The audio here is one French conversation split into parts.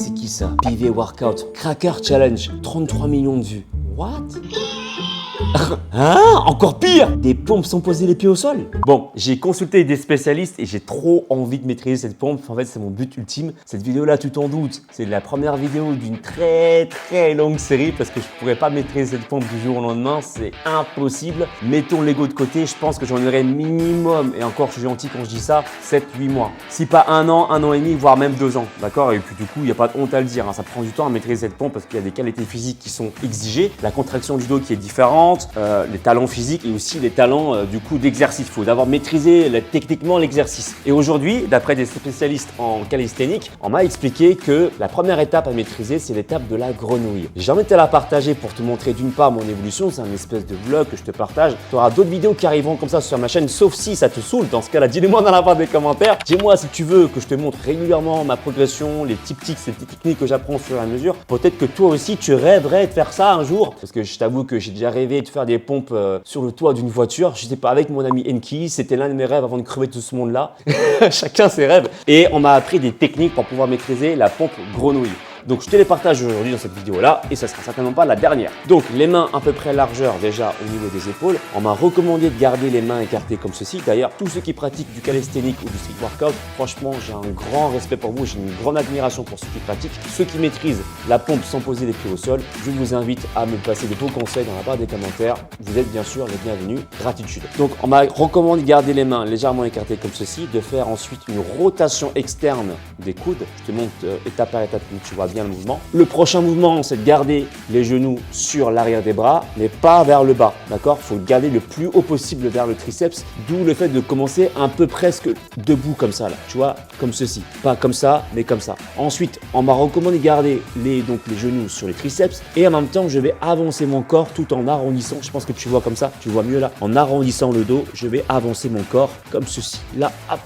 C'est qui ça? PV Workout, Cracker Challenge, 33 millions de vues. What? Hein? Encore pire! Des pompes sans poser les pieds au sol. Bon, j'ai consulté des spécialistes et j'ai trop envie de maîtriser cette pompe. En fait, c'est mon but ultime. Cette vidéo-là, tu t'en doutes, c'est la première vidéo d'une très longue série parce que je pourrais pas maîtriser cette pompe du jour au lendemain. C'est impossible. Mettons l'ego de côté, je pense que j'en aurai minimum, et encore, je suis gentil quand je dis ça, 7-8 mois. Si pas un an et demi, voire même 2 ans. D'accord? Et puis du coup, il n'y a pas de honte à le dire. Hein. Ça prend du temps à maîtriser cette pompe parce qu'il y a des qualités physiques qui sont exigées. La contraction du dos qui est différente. Les talents physiques et aussi les talents du coup d'exercice. Il faut d'abord maîtriser techniquement l'exercice. Et aujourd'hui, d'après des spécialistes en calisthénique, on m'a expliqué que la première étape à maîtriser, c'est l'étape de la grenouille. J'ai envie de te la partager pour te montrer d'une part mon évolution, c'est un espèce de vlog que je te partage. Tu auras d'autres vidéos qui arriveront comme ça sur ma chaîne, sauf si ça te saoule. Dans ce cas-là, dis-le-moi dans la barre des commentaires. Dis-moi si tu veux que je te montre régulièrement ma progression, les petits tips, les petites techniques que j'apprends au fur et à mesure. Peut-être que toi aussi, tu rêverais de faire ça un jour. Parce que je t'avoue que j'ai déjà rêvé de faire des pompes sur le toit d'une voiture. Je sais pas, avec mon ami Enki, c'était l'un de mes rêves avant de crever tout ce monde-là. Chacun ses rêves. Et on m'a appris des techniques pour pouvoir maîtriser la pompe grenouille. Donc je te les partage aujourd'hui dans cette vidéo-là et ça sera certainement pas la dernière. Donc les mains à peu près largeur déjà au niveau des épaules. On m'a recommandé de garder les mains écartées comme ceci. D'ailleurs, tous ceux qui pratiquent du calisthénique ou du street workout, franchement, j'ai un grand respect pour vous, j'ai une grande admiration pour ceux qui pratiquent. Ceux qui maîtrisent la pompe sans poser les pieds au sol, je vous invite à me passer de beaux conseils dans la barre des commentaires. Vous êtes bien sûr les bienvenus, gratitude. Donc on m'a recommandé de garder les mains légèrement écartées comme ceci, de faire ensuite une rotation externe des coudes. Je te montre étape par étape, tu vois bien le mouvement. Le prochain mouvement, c'est de garder les genoux sur l'arrière des bras, mais pas vers le bas, d'accord? Il faut garder le plus haut possible vers le triceps, d'où le fait de commencer un peu presque debout comme ça, là, tu vois, comme ceci. Pas comme ça, mais comme ça. Ensuite, on m'a recommandé de garder les genoux sur les triceps et en même temps, je vais avancer mon corps tout en arrondissant. Je pense que tu vois comme ça, tu vois mieux là. En arrondissant le dos, je vais avancer mon corps comme ceci. Là, hop.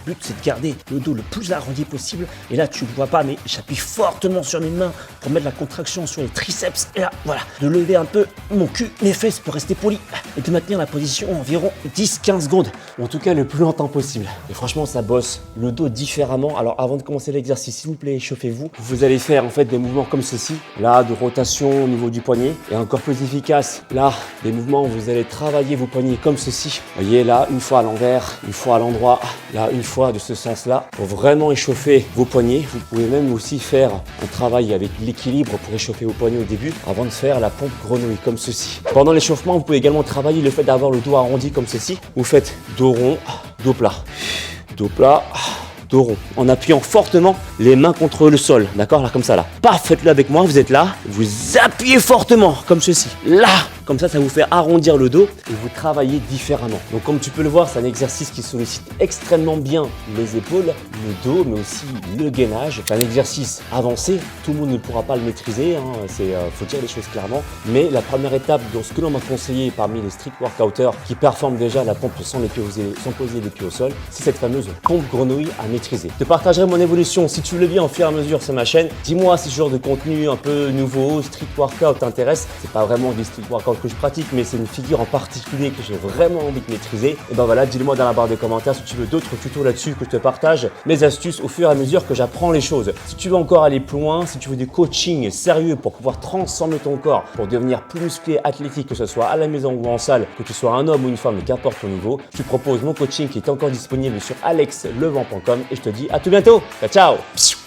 Le but, c'est de garder le dos le plus arrondi possible. Et là, tu ne vois pas, mais j'appuie fortement sur mes mains pour mettre la contraction sur les triceps. Et là, voilà, de lever un peu mon cul, mes fesses pour rester poli et de maintenir la position environ 10-15 secondes. Ou en tout cas, le plus longtemps possible. Et franchement, ça bosse le dos différemment. Alors, avant de commencer l'exercice, s'il vous plaît, échauffez-vous. Vous allez faire en fait des mouvements comme ceci. Là, de rotation au niveau du poignet. Et encore plus efficace, là, des mouvements où vous allez travailler vos poignets comme ceci. Vous voyez, là, une fois à l'envers, une fois à l'endroit. Là, une fois de ce sens-là pour vraiment échauffer vos poignets. Vous pouvez même aussi faire un travail avec l'équilibre pour échauffer vos poignets au début avant de faire la pompe grenouille comme ceci. Pendant l'échauffement, vous pouvez également travailler le fait d'avoir le dos arrondi comme ceci. Vous faites dos rond, dos plat, dos plat, dos rond, en appuyant fortement les mains contre le sol, d'accord, là comme ça là. Paf, faites-le avec moi, vous êtes là, vous appuyez fortement comme ceci, là. Comme ça vous fait arrondir le dos et vous travaillez différemment. Donc comme tu peux le voir, c'est un exercice qui sollicite extrêmement bien les épaules, le dos, mais aussi le gainage. C'est un exercice avancé, tout le monde ne pourra pas le maîtriser, hein. Faut dire les choses clairement. Mais la première étape dans ce que l'on m'a conseillé parmi les street workouters qui performent déjà la pompe sans poser les pieds au sol, c'est cette fameuse pompe grenouille à maîtriser. Je te partagerai mon évolution si tu le vis en fur et à mesure sur ma chaîne. Dis-moi si ce genre de contenu un peu nouveau, street workout t'intéresse. C'est pas vraiment du street workout que je pratique, mais c'est une figure en particulier que j'ai vraiment envie de maîtriser. Et ben voilà, dis-le moi dans la barre des commentaires si tu veux d'autres tutos là-dessus, que je te partage mes astuces au fur et à mesure que j'apprends les choses. Si tu veux encore aller plus loin, si tu veux du coaching sérieux pour pouvoir transformer ton corps, pour devenir plus musclé, athlétique, que ce soit à la maison ou en salle, que tu sois un homme ou une femme, qu'importe ton niveau, je te propose mon coaching qui est encore disponible sur alexlevent.com et je te dis à tout bientôt. Ciao, ciao.